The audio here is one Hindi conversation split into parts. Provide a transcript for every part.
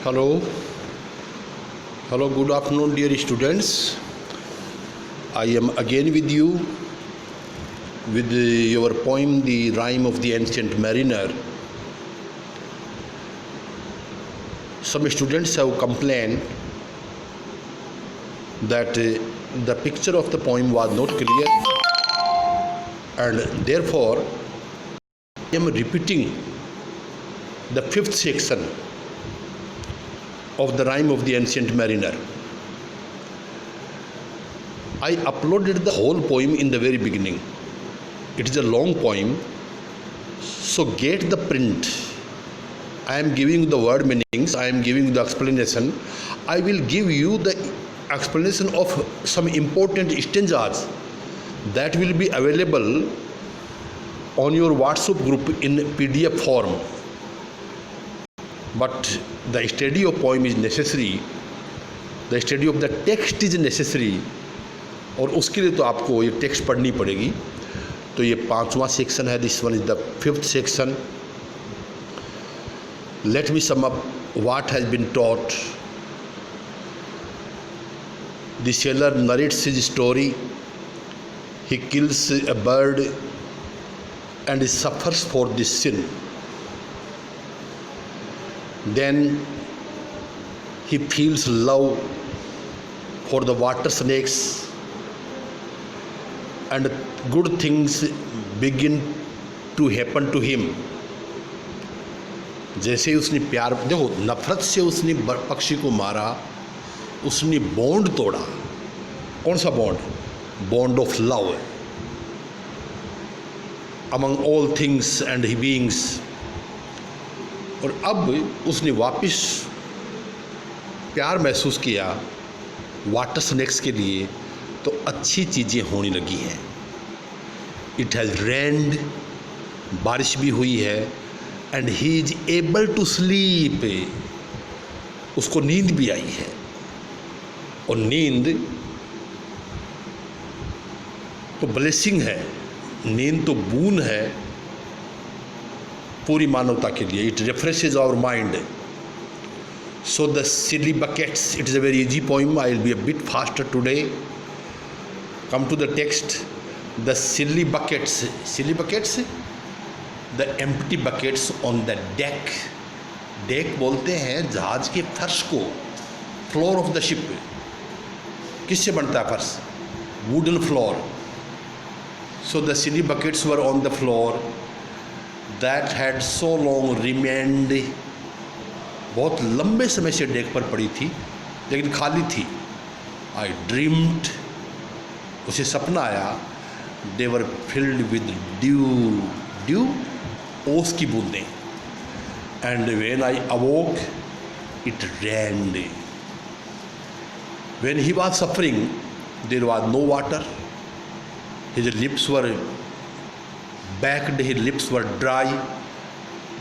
Hello, good afternoon, dear students. I am again with you with your poem, The Rime of the Ancient Mariner. Some students have complained that the picture of the poem was not clear, and therefore I am repeating the fifth section of the Rime of the Ancient Mariner. I uploaded the whole poem in the very beginning. It is a long poem, so get the print. I am giving the word meanings, I am giving the explanation. I will give you the explanation of some important stanzas that will be available on your WhatsApp group in PDF form. But the study of poem is necessary, the study of the text is necessary, और उसके लिए तो आपको ये टेक्स्ट पढ़नी पड़ेगी. तो ये 5वां सेक्शन है. This one is the 5th section. Let me sum up what has been taught. The sailor narrates his story. He kills a bird and suffers for this sin. Then he feels love for the water snakes and good things begin to happen to him. जैसे उसने प्यार, देखो, नफरत से उसने पक्षी को मारा, उसने बॉन्ड तोड़ा. कौन सा bond? Bond of love among all things and beings. और अब उसने वापस प्यार महसूस किया वाटर स्नेक्स के लिए, तो अच्छी चीज़ें होने लगी हैं. इट हैज़ रेन्ड, बारिश भी हुई है. And he is able to sleep, उसको नींद भी आई है. और नींद तो ब्लेसिंग है, नींद तो बून है पूरी मानवता के लिए. It refreshes our mind. So the silly buckets, it is a very easy poem. I will be a bit faster today. Come to the text. The silly buckets, the empty buckets on the deck. Deck बोलते हैं जहाज के फर्श को, फ्लोर ऑफ द शिप. किससे बनता है फर्श? Wooden floor. So the silly buckets were on the floor that had so long remained. बहुत लंबे समय से डेक पर पड़ी थी लेकिन खाली थी. I dreamed, उसे सपना आया. They were filled with dew, ओस की बूंदें. And when I awoke, it rained. When he was suffering, there was no water. His lips were baked, his lips were dry,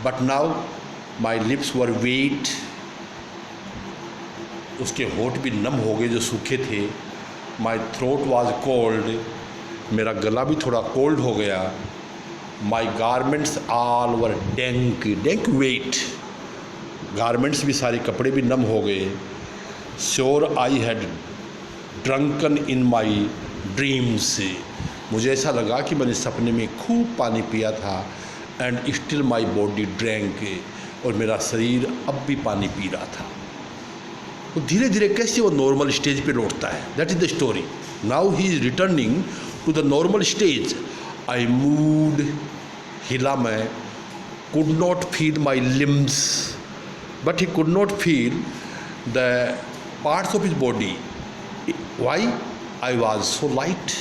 but now my lips were wet. उसके होठ भी नम हो गए जो सूखे थे. My throat was cold, मेरा गला भी थोड़ा कोल्ड हो गया. My garments all were dank, wet. Garments भी, सारे कपड़े भी नम हो गए. Sure I had drunken in my dreams. मुझे ऐसा लगा कि मैंने सपने में खूब पानी पिया था. And still my body drank, और मेरा शरीर अब भी पानी पी रहा था. तो धीरे धीरे कैसे वो नॉर्मल स्टेज पे लौटता है. That is the story. Now he is returning to the normal stage. I moved, हिला मैं. Could not feel my limbs, but he could not feel the parts of his body. Why? I was so light.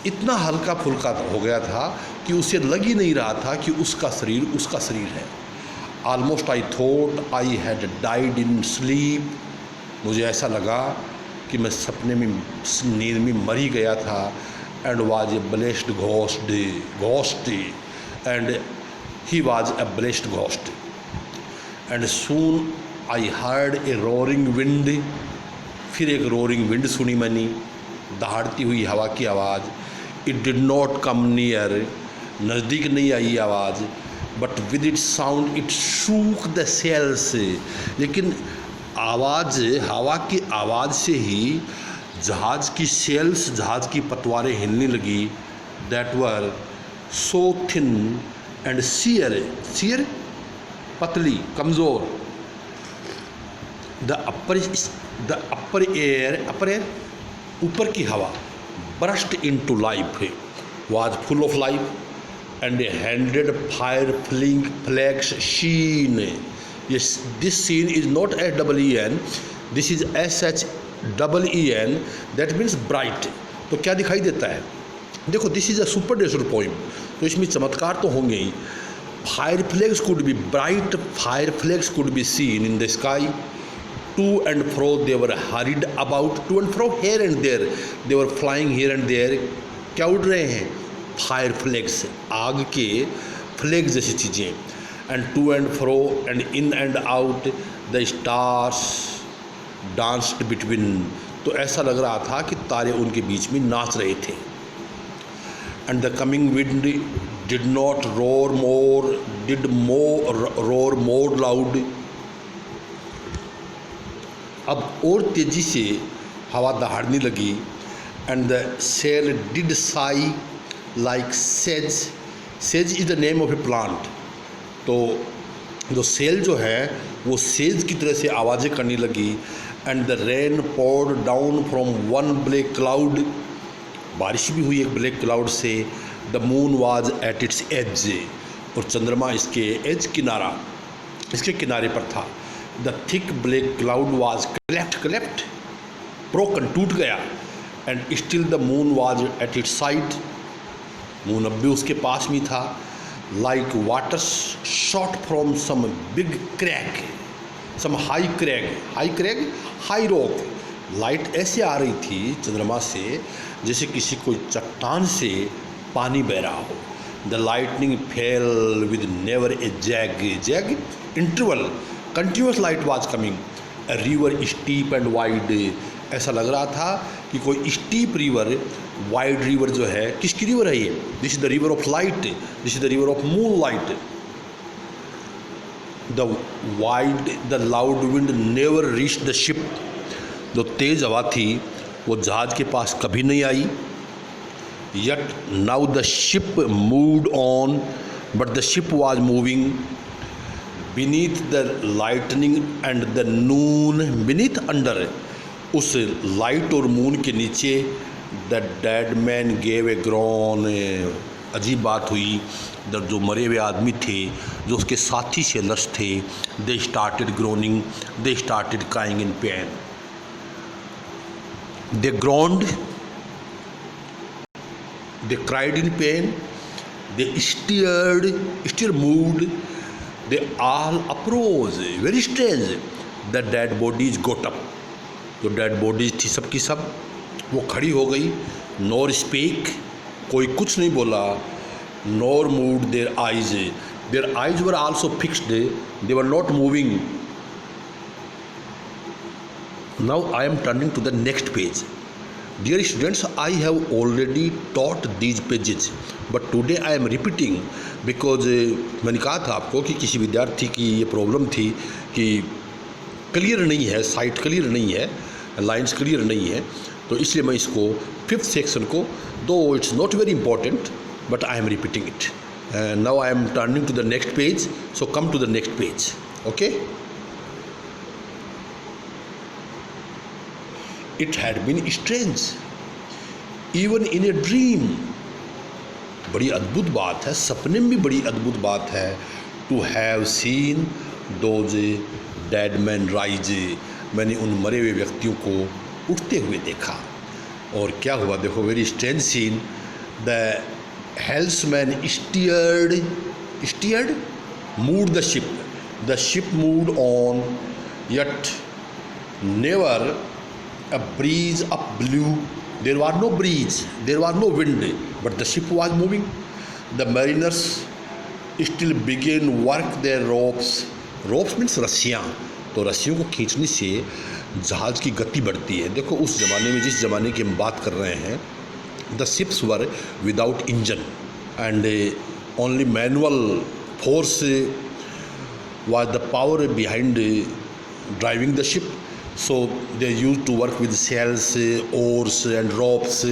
इतना हल्का फुल्का हो गया था कि उसे लग ही नहीं रहा था कि उसका शरीर है. Almost I thought I had died in sleep. मुझे ऐसा लगा कि मैं सपने में, नींद में मर ही गया था. And was a blessed ghost, and he was a blessed ghost. And soon I heard a roaring wind. फिर एक रोरिंग विंड सुनी मैंने, दहाड़ती हुई हवा की आवाज़. It did not come near, नज़दीक नहीं आई आवाज़. But with it sound it shook the sails. लेकिन आवाज़, हवा की आवाज़ से ही जहाज़ की सेल्स, जहाज़ की पतवारें हिलने लगी। That were so thin and sere, sere पतली, कमज़ोर। द अपर एयर, ऊपर की हवा, burst into life, was full of life and a hundred fire flags sheen. Yes, this scene is not SEEN, this is SHEEN, that means bright। तो क्या दिखाई देता है? देखो, this is a supernatural poem, तो इसमें चमत्कार तो होंगे ही। Fire flags could be bright, fire flags could be seen in the sky. To and fro they were hurried about, to and fro, here and there, they were flying here and there। क्या उड़ रहे हैं? फायर फ्लैग्स, आग के फ्लैग जैसी चीज़ें। And to and fro and in and out the stars danced between. तो ऐसा लग रहा था कि तारे उनके बीच में नाच रहे थे। And the coming wind did not roar more loud. अब और तेज़ी से हवा दहाड़ने लगी। And the cell did Sai like says, says is the name of A plant. तो जो सेल जो है वो सेज की तरह से आवाज़ें करने लगी। And the rain poured down from one black cloud, बारिश भी हुई एक ब्लैक क्लाउड से। The moon was at its edge, और चंद्रमा इसके एज, किनारा, इसके किनारे पर था। The thick black cloud was cleft, broken, टूट गया। And still the moon was at its side, moon अब भी उसके पास में था। Like water shot from some big crack, some high rock. Light ऐसे आ रही थी चंद्रमा से जैसे किसी कोई चट्टान से पानी बह रहा हो। The lightning fail with never a zag interval, continuous light was coming. A river steep and wide, ऐसा लग रहा था कि कोई स्टीप रिवर, वाइड रिवर जो है, किसकी रिवर है ये? This is the river of light, this is the river of moon light. The loud wind never reach the ship, जो तेज़ हवा थी वो जहाज़ के पास कभी नहीं आई। Yet now the ship moved on, but the ship was moving beneath the lightning and the noon, beneath, under, उस लाइट और मून के नीचे। The dead man gave a groan, अजीब बात हुई, जो मरे हुए आदमी थे, जो उसके साथी सेलर्स थे, they started groaning, they started crying in pain. They groaned, they cried in pain, they stirred moved, they all uprose, very strange। the dead bodies got up, जो डेड बॉडीज थी सबकी सब वो खड़ी हो गई। नॉर स्पीक, कोई कुछ नहीं बोला। Nor moved their eyes were also fixed, they were not moving. Now I am turning to the next page. Dear students, I have already taught these pages, but today I am repeating because मैंने कहा था आपको कि किसी विद्यार्थी की ये प्रॉब्लम थी कि क्लियर नहीं है, साइट क्लियर नहीं है, लाइंस क्लियर नहीं है, तो इसलिए मैं इसको 5th सेक्शन को, though it's not very important, but I am repeating it. Now I am turning to the next page, so come to the next page, okay. It had been strange, even in a dream। बड़ी अद्भुत बात है, सपने में भी बड़ी अद्भुत बात है। To have seen those dead men rise, मैंने उन मरे हुए व्यक्तियों को उठते हुए देखा। और क्या हुआ देखो, very strange scene. The helmsman steered moved the ship moved on, yet never a breeze up blew, there was no breeze, there was no wind, but the ship was moving। the mariners still began work their ropes means रस्सियाँ, तो रस्सियों को खींचने से जहाज़ की गति बढ़ती है। देखो उस ज़माने में, जिस ज़माने की हम बात कर रहे हैं, the ships were without engine and only manual force was the power behind driving the ship. So they used to work with sails, oars and ropes,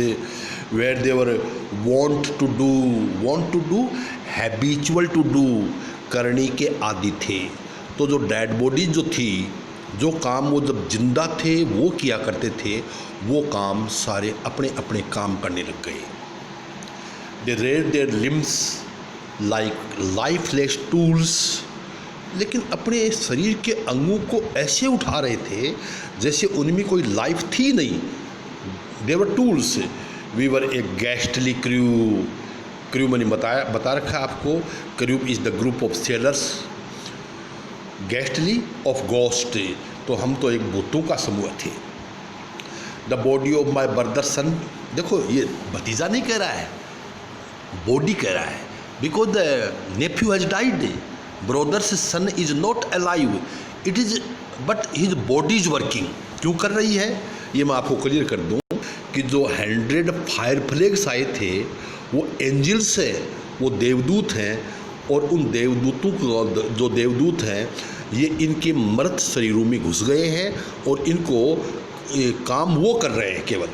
where they were want to do, habitual to do, करने के आदी थे। तो जो डेड बॉडी जो थी, जो काम वो जब जिंदा थे वो किया करते थे, वो काम सारे अपने अपने काम करने लग गए। They raised their limbs like lifeless tools, लेकिन अपने शरीर के अंगों को ऐसे उठा रहे थे जैसे उनमें कोई लाइफ थी नहीं। They were tools. We were a ghastly crew. Crew मैंने बता रखा है आपको। Crew is the group of sailors, ghastly of ghost, तो हम तो एक भूतों का समूह थे। The body of my brother son, देखो ये भतीजा नहीं कह रहा है, बॉडी कह रहा है, because the nephew has died, brother's son is not alive, it is but his body is working. क्यों कर रही है ये मैं आपको क्लियर कर दूं कि जो 100 फायर फ्लेग्स आए थे वो एंजल्स है, वो देवदूत हैं, और उन देवदूतों को, जो देवदूत हैं, ये इनके मर्द शरीरों में घुस गए हैं और इनको काम वो कर रहे हैं केवल।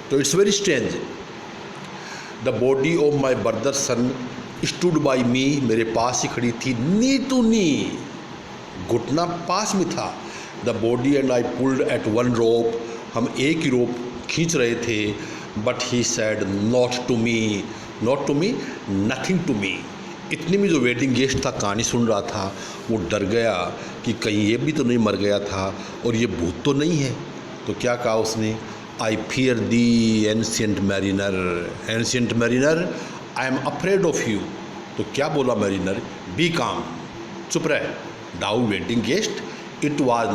तो it's very strange. The body of my brother son stood by me, मेरे पास ही खड़ी थी, नी टू नी, घुटना पास में था। The body and I pulled at one rope, हम एक ही रोप खींच रहे थे। But he said not to me, not to me, nothing to me. इतने में जो वेटिंग गेस्ट था, कहानी सुन रहा था, वो डर गया कि कहीं ये भी तो नहीं मर गया था और ये भूत तो नहीं है। तो क्या कहा उसने, I fear thee ancient mariner, ancient mariner I am afraid of you. तो क्या बोला मैरिनर, बी काम, चुप रहे। Thou wedding guest, it was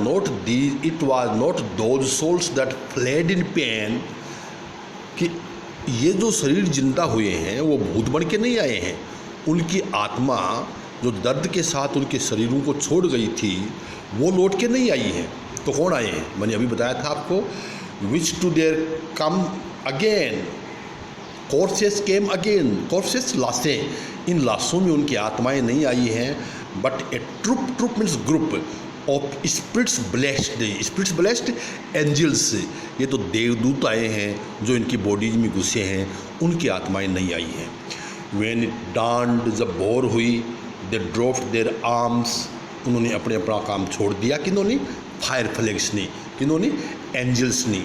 not those souls that fled in pain, कि ये जो शरीर जिंदा हुए हैं वो भूत बन के नहीं आए हैं, उनकी आत्मा जो दर्द के साथ उनके शरीरों को छोड़ गई थी वो लौट के नहीं आई है। तो कौन आए हैं, मैंने अभी बताया था आपको, which to their come again, corses came again, corses लाशें, इन लाशों में उनकी आत्माएं नहीं आई हैं, but a troop means group of spirits blessed, spirits blessed angels, ये तो देवदूत आए हैं जो इनकी बॉडीज में घुसे हैं, उनकी आत्माएं नहीं आई हैं। व्हेन इट डांड, जब भोर हुई, दे ड्रॉप्ड देयर आर्म्स, उन्होंने अपने अपना काम छोड़ दिया। किन्होंने, फायर फ्लैग्स ने, किन्होंने, एंजल्स ने।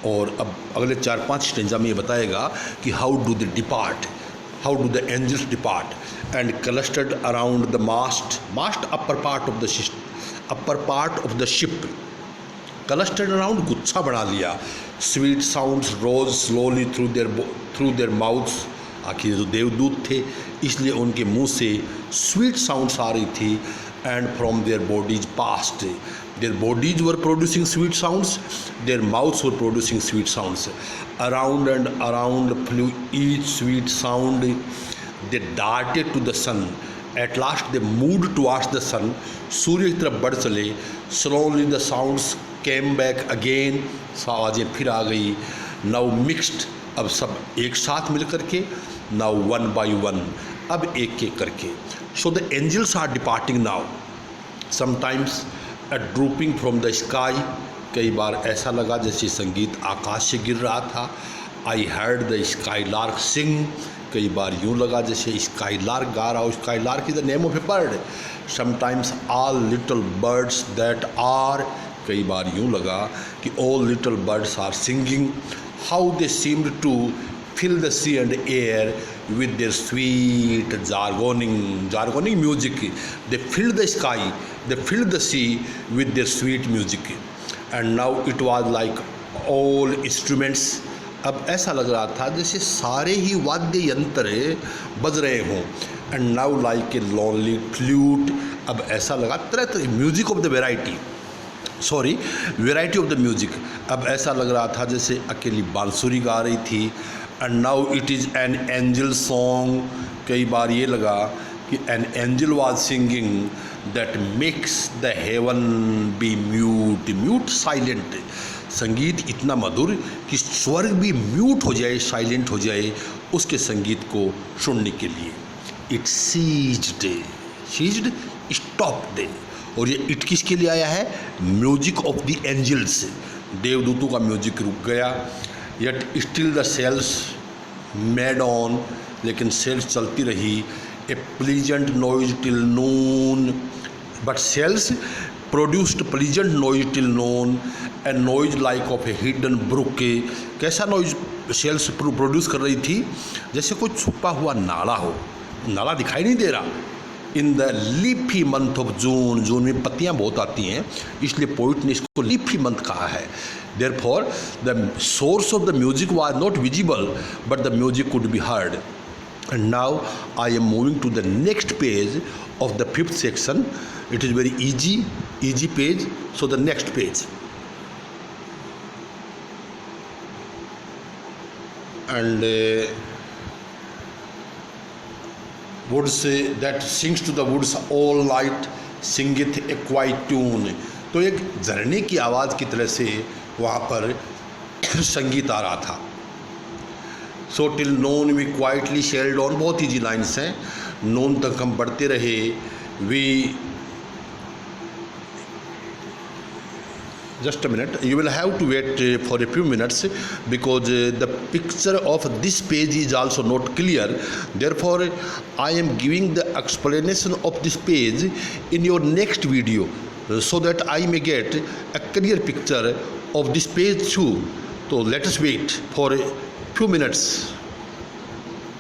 और अब अगले 4-5 स्टेंजा में ये बताएगा कि how do they depart, how do the angels depart, and clustered around the mast upper part of the ship, clustered around, गुच्छा बना लिया। Sweet sounds rose slowly through their mouths, आखिर जो देवदूत थे इसलिए उनके मुंह से स्वीट साउंड्स आ रही थी। And from their bodies passed, their bodies were producing sweet sounds, their mouths were producing sweet sounds. Around and around flew each sweet sound, they darted to the sun, at last they moved towards the sun, सूर्य की तरफ बढ़ चले। Slowly the sounds came back again, आवाज़ें फिर आ गई। नाउ मिक्सड, अब सब एक साथ मिल करके, नाउ वन बाई वन, अब एक एक करके। So the angels are departing now, sometimes a drooping from the sky, कई बार ऐसा लगा जैसे संगीत आकाश से गिर रहा था। I heard the skylark sing, कई बार यूँ लगा जैसे स्काई लार्क गा रहा हो। Skylark is the name of a bird. Sometimes all little birds that are, कई बार यूँ लगा कि all little birds are singing. How they seemed to fill the sea and air with their sweet jargoning music. They filled the sky, they filled the sea with their sweet music. And now it was like all instruments, अब ऐसा लग रहा था जैसे सारे ही वाद्य यंत्र बज रहे हों। And now like a lonely flute, अब ऐसा लगा तरह तरह music of the variety of the music, अब ऐसा लग रहा था जैसे अकेली बांसुरी गा रही थी। And now it is an angel song, कई बार ये लगा कि an angel was singing that makes the heaven be mute silent, संगीत इतना मधुर कि स्वर्ग भी म्यूट हो जाए, साइलेंट हो जाए उसके संगीत को सुनने के लिए। It ceased, ceased, stopped. और ये इट किसके लिए आया है? म्यूजिक ऑफ द एंजल्स, देवदूतों का म्यूजिक रुक गया। Yet still the sails made on, लेकिन सेल्स चलती रही। A pleasant noise till noon, but sails produced pleasant noise till noon, a noise like of a hidden brook. कैसा नॉइज सेल्स प्रोड्यूस कर रही थी? जैसे कोई छुपा हुआ नाला हो, नाला दिखाई नहीं दे रहा। In the leafy month of June, June में पत्तियां बहुत आती हैं, इसलिए पोइट ने इसको लीफी मंथ कहा है। Therefore the source of the music was not visible, but the music could be heard. And now I am moving to the next page of the 5th section. It is very easy page. So the next page, and woods that sings to the woods all night singeth a quiet tune. तो एक झरने की आवाज़ की तरह से वहाँ पर संगीत आ रहा था। So till noon we quietly sailed on, बहुत ईजी लाइन्स हैं। नोन तक हम बढ़ते रहे। We just a minute, you will have to wait for a few minutes because the picture of this page is also not clear. Therefore I am giving the explanation of this page in your next video so that I may get a clear picture of this page too. So let us wait for a few minutes.